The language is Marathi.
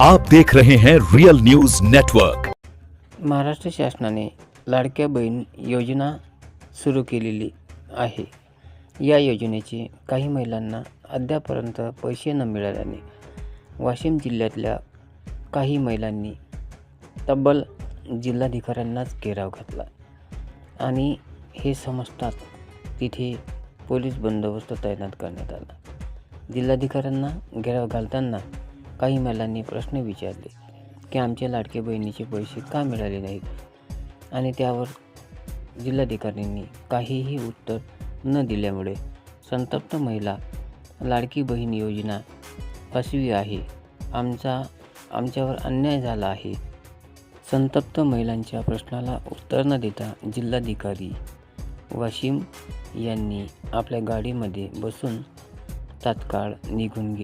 आप देख रहे हैं रियल न्यूज नेटवर्क। महाराष्ट्र शासनाने लाडक्या बहीण योजना सुरू केलेली आहे। या योजनेचे काही महिलांना अद्यापर्यंत पैसे न मिळाल्याने वाशिम जिल्ह्यातल्या काही महिलांनी तब्बल जिल्हाधिकाऱ्यांनाच घेराव घातला आणि हे समजतात तिथे पोलीस बंदोबस्त तैनात करण्यात आला। जिल्हाधिकाऱ्यांना घेराव घालताना काही महिलांनी प्रश्न विचारले की आमच्या लाडक्या बहिणीचे पैसे का मिळाले नाहीत आणि त्यावर जिल्हाधिकाऱ्यांनी काहीही उत्तर न दिल्यामुळे संतप्त महिला लाडकी बहीण योजना फसवी आहे, आमच्यावर अन्याय झाला आहे। संतप्त महिलांच्या प्रश्नाला उत्तर न देता जिल्हाधिकारी वाशिम यांनी आपल्या गाडीमध्ये बसून तात्काळ निघून गेले।